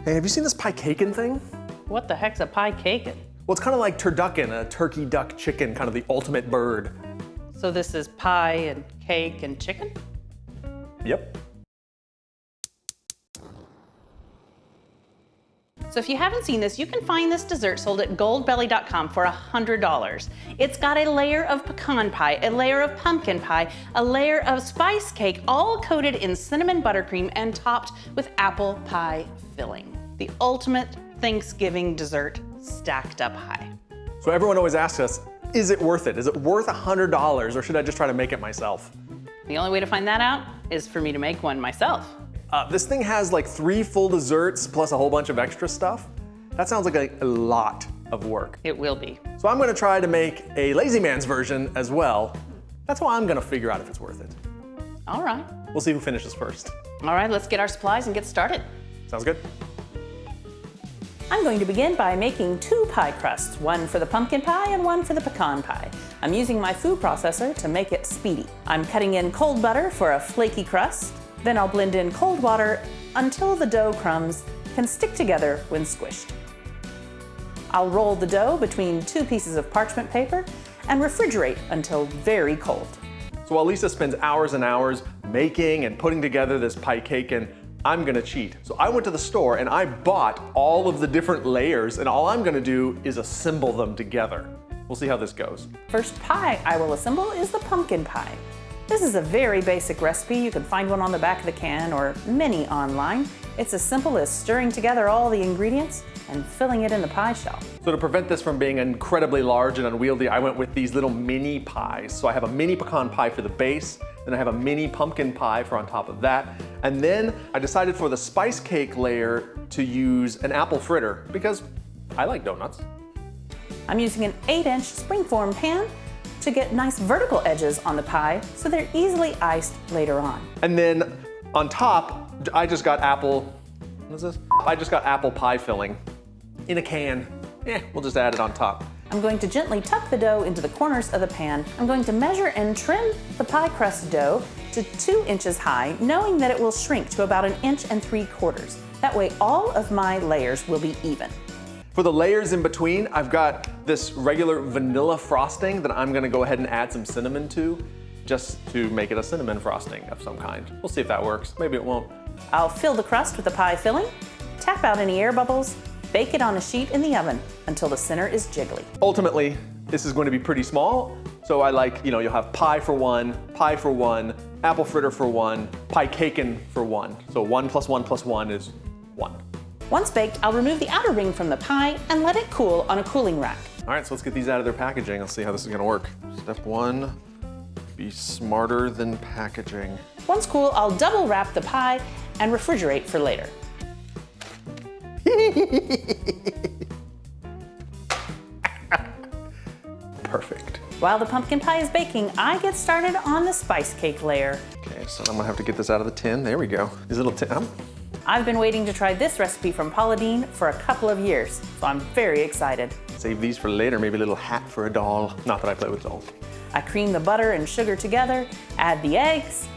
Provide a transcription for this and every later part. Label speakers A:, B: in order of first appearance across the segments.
A: Hey, have you seen this Piecaken thing?
B: What the heck's a Piecaken?
A: Well, it's kind of like turducken, a turkey, duck, chicken, kind of the ultimate bird.
B: So this is pie and cake and chicken?
A: Yep.
B: So if you haven't seen this, you can find this dessert sold at goldbelly.com for $100. It's got a layer of pecan pie, a layer of pumpkin pie, a layer of spice cake, all coated in cinnamon buttercream and topped with apple pie filling. The ultimate Thanksgiving dessert stacked up high.
A: So everyone always asks us, is it worth it? Is it worth $100 or should I just try to make it myself?
B: The only way to find that out is for me to make one myself.
A: This thing has like 3 full desserts plus a whole bunch of extra stuff. That sounds like a lot of work.
B: It will be.
A: So I'm gonna try to make a lazy man's version as well. That's how I'm gonna figure out if it's worth it.
B: All right.
A: We'll see who finishes first.
B: All right, let's get our supplies and get started.
A: Sounds good?
B: I'm going to begin by making 2 pie crusts, one for the pumpkin pie and one for the pecan pie. I'm using my food processor to make it speedy. I'm cutting in cold butter for a flaky crust. Then I'll blend in cold water until the dough crumbs can stick together when squished. I'll roll the dough between 2 pieces of parchment paper and refrigerate until very cold.
A: So while Lisa spends hours and hours making and putting together this Piecaken, I'm gonna cheat. So I went to the store and I bought all of the different layers, and all I'm gonna do is assemble them together. We'll see how this goes.
B: First pie I will assemble is the pumpkin pie. This is a very basic recipe. You can find one on the back of the can or many online. It's as simple as stirring together all the ingredients and filling it in the pie shell.
A: So to prevent this from being incredibly large and unwieldy, I went with these little mini pies. So I have a mini pecan pie for the base, then I have a mini pumpkin pie for on top of that. And then I decided for the spice cake layer to use an apple fritter because I like donuts.
B: I'm using an 8-inch springform pan to get nice vertical edges on the pie so they're easily iced later on.
A: And then on top, I just got apple, what is this? I just got apple pie filling in a can. We'll just add it on top.
B: I'm going to gently tuck the dough into the corners of the pan. I'm going to measure and trim the pie crust dough to 2 inches high, knowing that it will shrink to about 1.75 inches. That way all of my layers will be even.
A: For the layers in between, I've got this regular vanilla frosting that I'm gonna go ahead and add some cinnamon to, just to make it a cinnamon frosting of some kind. We'll see if that works, maybe it won't.
B: I'll fill the crust with the pie filling, tap out any air bubbles, bake it on a sheet in the oven until the center is jiggly.
A: Ultimately, this is going to be pretty small, so I like, you'll have pie for one, apple fritter for one, Piecaken for one. So 1 + 1 + 1 is 1.
B: Once baked, I'll remove the outer ring from the pie and let it cool on a cooling rack.
A: All right, so let's get these out of their packaging. Let's see how this is gonna work. Step 1, be smarter than packaging.
B: Once cool, I'll double wrap the pie and refrigerate for later.
A: Perfect.
B: While the pumpkin pie is baking, I get started on the spice cake layer.
A: Okay, so I'm gonna have to get this out of the tin. There we go. These little tin.
B: I've been waiting to try this recipe from Paula Deen for a couple of years, so I'm very excited.
A: Save these for later, maybe a little hat for a doll. Not that I play with dolls.
B: I cream the butter and sugar together, add the eggs.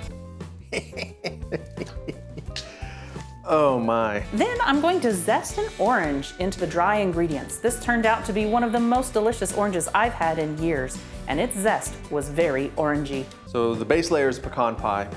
A: Oh my.
B: Then I'm going to zest an orange into the dry ingredients. This turned out to be one of the most delicious oranges I've had in years, and its zest was very orangey.
A: So the base layer is pecan pie,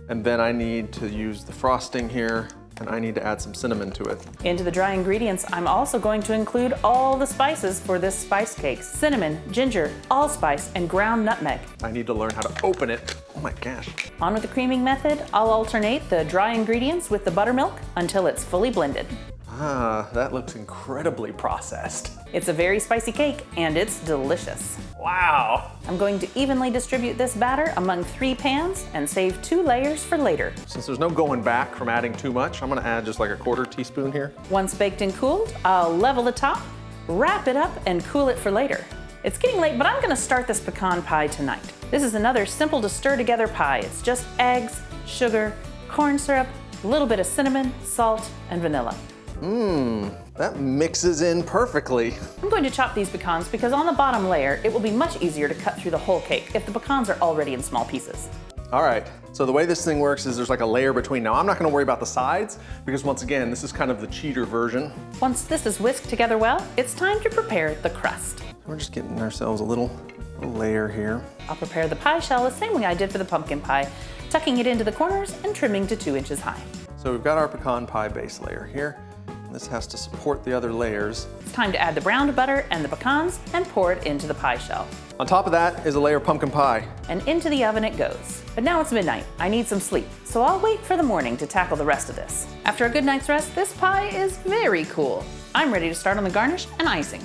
A: and then I need to use the frosting here, and I need to add some cinnamon to it.
B: Into the dry ingredients, I'm also going to include all the spices for this spice cake: cinnamon, ginger, allspice, and ground nutmeg.
A: I need to learn how to open it. Oh my gosh.
B: On with the creaming method, I'll alternate the dry ingredients with the buttermilk until it's fully blended.
A: Ah, that looks incredibly processed.
B: It's a very spicy cake, and it's delicious.
A: Wow.
B: I'm going to evenly distribute this batter among 3 pans and save 2 layers for later.
A: Since there's no going back from adding too much, I'm gonna add just like a 1/4 teaspoon here.
B: Once baked and cooled, I'll level the top, wrap it up, and cool it for later. It's getting late, but I'm gonna start this pecan pie tonight. This is another simple to stir together pie. It's just eggs, sugar, corn syrup, a little bit of cinnamon, salt, and vanilla.
A: That mixes in perfectly.
B: I'm going to chop these pecans because on the bottom layer, it will be much easier to cut through the whole cake if the pecans are already in small pieces.
A: All right, so the way this thing works is there's like a layer between. Now I'm not gonna worry about the sides because once again, this is kind of the cheater version.
B: Once this is whisked together well, it's time to prepare the crust.
A: We're just getting ourselves a little layer here.
B: I'll prepare the pie shell the same way I did for the pumpkin pie, tucking it into the corners and trimming to 2 inches high.
A: So we've got our pecan pie base layer here. This has to support the other layers.
B: It's time to add the browned butter and the pecans and pour it into the pie shell.
A: On top of that is a layer of pumpkin pie.
B: And into the oven it goes. But now it's midnight. I need some sleep, so I'll wait for the morning to tackle the rest of this. After a good night's rest, this pie is very cool. I'm ready to start on the garnish and icing.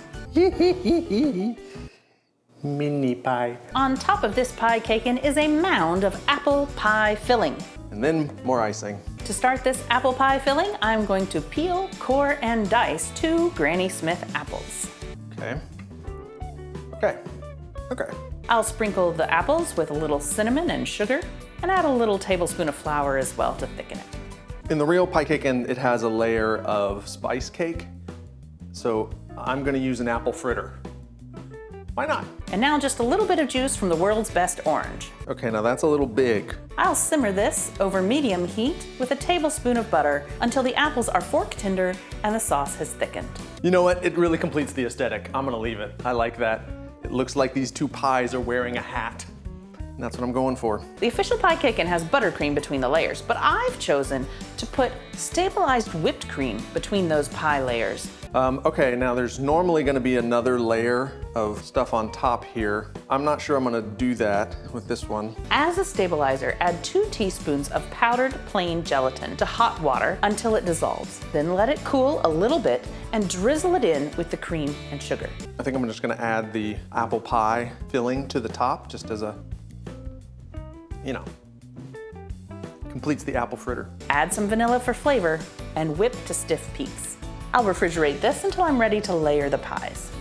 A: Mini pie.
B: On top of this Piecaken is a mound of apple pie filling.
A: And then more icing.
B: To start this apple pie filling, I'm going to peel, core, and dice 2 Granny Smith apples.
A: Okay.
B: I'll sprinkle the apples with a little cinnamon and sugar and add a little tablespoon of flour as well to thicken it.
A: In the real Piecaken, it has a layer of spice cake. So I'm gonna use an apple fritter. Why not?
B: And now just a little bit of juice from the world's best orange.
A: Okay, now that's a little big.
B: I'll simmer this over medium heat with a tablespoon of butter until the apples are fork tender and the sauce has thickened.
A: You know what? It really completes the aesthetic. I'm gonna leave it. I like that. It looks like these 2 pies are wearing a hat. And that's what I'm going for.
B: The official Piecaken has buttercream between the layers, but I've chosen to put stabilized whipped cream between those pie layers.
A: Okay, now there's normally gonna be another layer of stuff on top here. I'm not sure I'm gonna do that with this one.
B: As a stabilizer, add 2 teaspoons of powdered plain gelatin to hot water until it dissolves. Then let it cool a little bit and drizzle it in with the cream and sugar.
A: I think I'm just gonna add the apple pie filling to the top, just as a, completes the apple fritter.
B: Add some vanilla for flavor and whip to stiff peaks. I'll refrigerate this until I'm ready to layer the pies.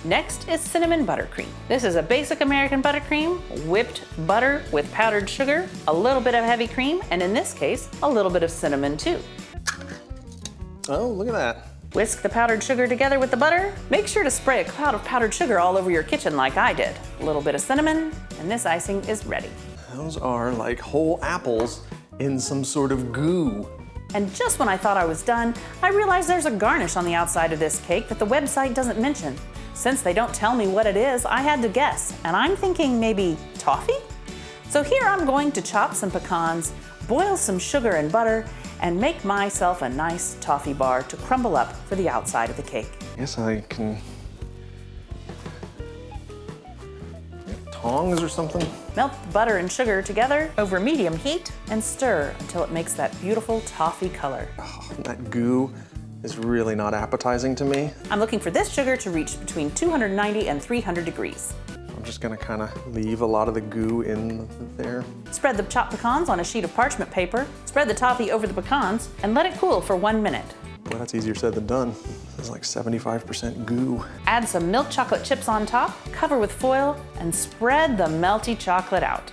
B: Next is cinnamon buttercream. This is a basic American buttercream, whipped butter with powdered sugar, a little bit of heavy cream, and in this case, a little bit of cinnamon too.
A: Oh, look at that.
B: Whisk the powdered sugar together with the butter. Make sure to spray a cloud of powdered sugar all over your kitchen like I did. A little bit of cinnamon, and this icing is ready.
A: Those are like whole apples in some sort of goo.
B: And just when I thought I was done, I realized there's a garnish on the outside of this cake that the website doesn't mention. Since they don't tell me what it is, I had to guess, and I'm thinking maybe toffee? So here I'm going to chop some pecans, boil some sugar and butter, and make myself a nice toffee bar to crumble up for the outside of the cake.
A: Guess I can... tongs or something?
B: Melt the butter and sugar together over medium heat and stir until it makes that beautiful toffee color.
A: Oh, that goo is really not appetizing to me.
B: I'm looking for this sugar to reach between 290 and 300 degrees.
A: I'm just gonna kind of leave a lot of the goo in there.
B: Spread the chopped pecans on a sheet of parchment paper, spread the toffee over the pecans, and let it cool for 1 minute.
A: Well, that's easier said than done. It's like 75% goo.
B: Add some milk chocolate chips on top, cover with foil, and spread the melty chocolate out.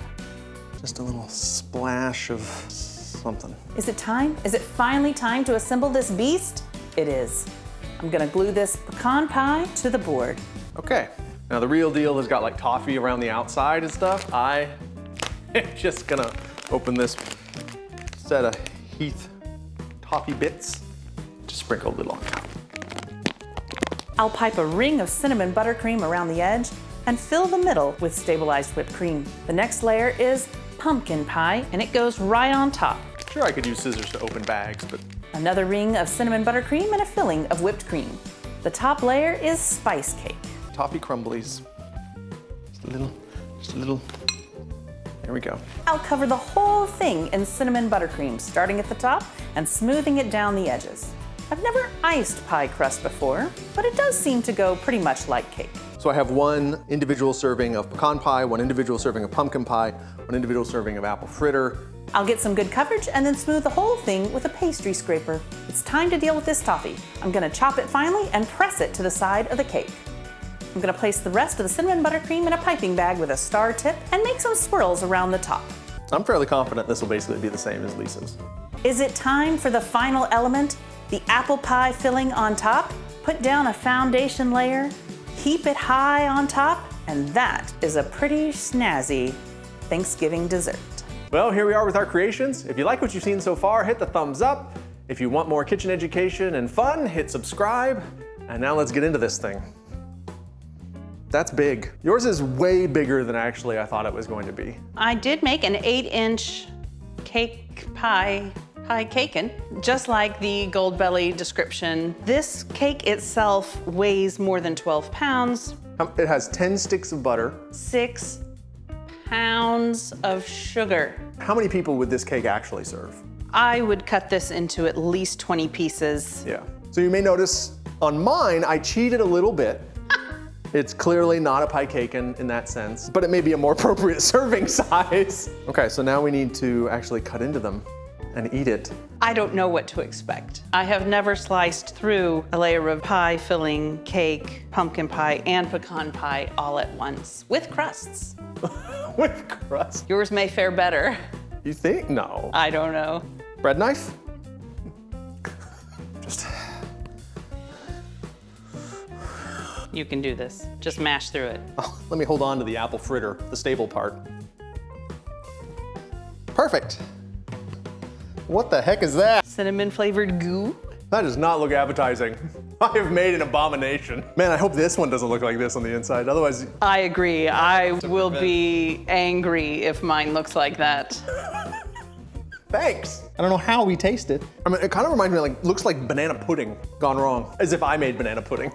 A: Just a little splash of something.
B: Is it time? Is it finally time to assemble this beast? It is. I'm gonna glue this pecan pie to the board.
A: Okay, now the real deal has got like toffee around the outside and stuff. I am just gonna open this set of Heath toffee bits, just sprinkle a little on top.
B: I'll pipe a ring of cinnamon buttercream around the edge and fill the middle with stabilized whipped cream. The next layer is pumpkin pie, and it goes right on top.
A: Sure, I could use scissors to open bags, but...
B: Another ring of cinnamon buttercream and a filling of whipped cream. The top layer is spice cake.
A: Toffee crumblies. Just a little. There we go.
B: I'll cover the whole thing in cinnamon buttercream, starting at the top and smoothing it down the edges. I've never iced pie crust before, but it does seem to go pretty much like cake.
A: So I have one individual serving of pecan pie, one individual serving of pumpkin pie, one individual serving of apple fritter.
B: I'll get some good coverage and then smooth the whole thing with a pastry scraper. It's time to deal with this toffee. I'm gonna chop it finely and press it to the side of the cake. I'm gonna place the rest of the cinnamon buttercream in a piping bag with a star tip and make some swirls around the top.
A: I'm fairly confident this will basically be the same as Lisa's.
B: Is it time for the final element? The apple pie filling on top? Put down a foundation layer, heap it high on top, And that is a pretty snazzy Thanksgiving dessert.
A: Well, here we are with our creations. If you like what you've seen so far, hit the thumbs up. If you want more kitchen education and fun, hit subscribe. And now let's get into this thing. That's big. Yours is way bigger than actually I thought it was going to be.
B: I did make an 8-inch cake pie, Piecaken, just like the Gold Belly description. This cake itself weighs more than 12 pounds.
A: It has 10 sticks of butter.
B: 6 pounds of sugar.
A: How many people would this cake actually serve?
B: I would cut this into at least 20 pieces.
A: Yeah. So you may notice on mine, I cheated a little bit. It's clearly not a Piecaken in that sense, but it may be a more appropriate serving size. Okay, so now we need to actually cut into them and eat it.
B: I don't know what to expect. I have never sliced through a layer of pie filling, cake, pumpkin pie, and pecan pie all at once with crusts.
A: With crust.
B: Yours may fare better.
A: You think? No.
B: I don't know.
A: Bread knife? Just.
B: You can do this. Just mash through it.
A: Oh, let me hold on to the apple fritter, the stable part. Perfect. What the heck is that?
B: Cinnamon flavored goo.
A: That does not look appetizing. I have made an abomination. Man, I hope this one doesn't look like this on the inside. Otherwise,
B: I agree. I will be angry if mine looks like that.
A: thanks. I don't know how we taste it. I mean, it kind of reminds me, like, looks like banana pudding gone wrong. As if I made banana pudding.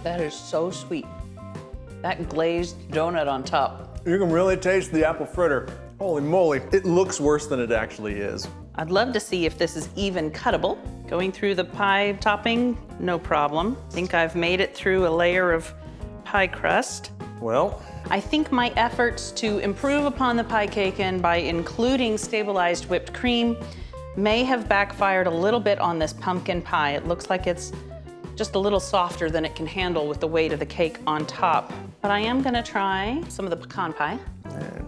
B: That is so sweet. That glazed donut on top.
A: You can really taste the apple fritter. Holy moly. It looks worse than it actually is.
B: I'd love to see if this is even cuttable. Going through the pie topping, no problem. I think I've made it through a layer of pie crust.
A: Well,
B: I think my efforts to improve upon the Piecaken by including stabilized whipped cream may have backfired a little bit on this pumpkin pie. It looks like it's just a little softer than it can handle with the weight of the cake on top. But I am gonna try some of the pecan pie.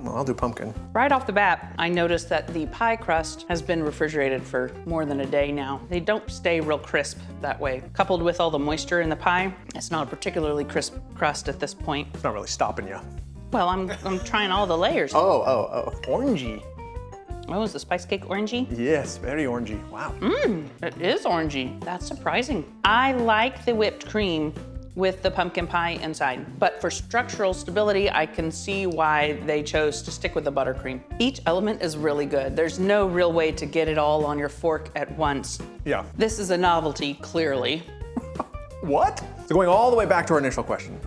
A: well, I'll do pumpkin.
B: Right off the bat, I noticed that the pie crust has been refrigerated for more than a day now. They don't stay real crisp that way. Coupled with all the moisture in the pie, it's not a particularly crisp crust at this point.
A: It's not really stopping you.
B: Well, I'm trying all the layers.
A: Oh, orangey.
B: Oh, is the spice cake orangey?
A: Yes, very orangey. Wow.
B: It is orangey. That's surprising. I like the whipped cream with the pumpkin pie inside, but for structural stability, I can see why they chose to stick with the buttercream. Each element is really good. There's no real way to get it all on your fork at once.
A: Yeah.
B: This is a novelty, clearly.
A: What? So going all the way back to our initial question,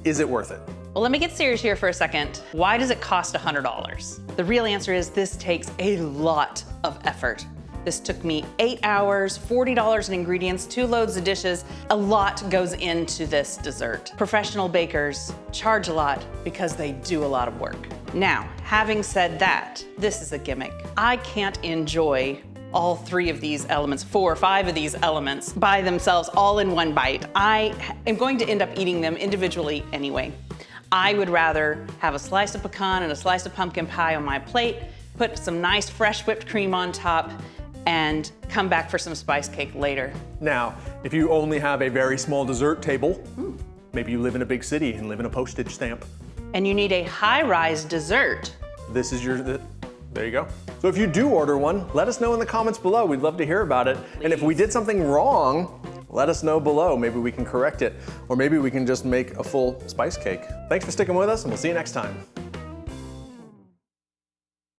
A: is it worth it?
B: Well, let me get serious here for a second. Why does it cost $100? The real answer is this takes a lot of effort. This took me 8 hours, $40 in ingredients, 2 loads of dishes. A lot goes into this dessert. Professional bakers charge a lot because they do a lot of work. Now, having said that, this is a gimmick. I can't enjoy all 3 of these elements, 4 or 5 of these elements by themselves all in one bite. I am going to end up eating them individually anyway. I would rather have a slice of pecan and a slice of pumpkin pie on my plate, put some nice fresh whipped cream on top, and come back for some spice cake later.
A: Now, if you only have a very small dessert table, maybe you live in a big city and live in a postage stamp.
B: And you need a high-rise dessert.
A: This is your, there you go. So if you do order one, let us know in the comments below. We'd love to hear about it. And if we did something wrong, let us know below. Maybe we can correct it, or maybe we can just make a full spice cake. Thanks for sticking with us, and we'll see you next time.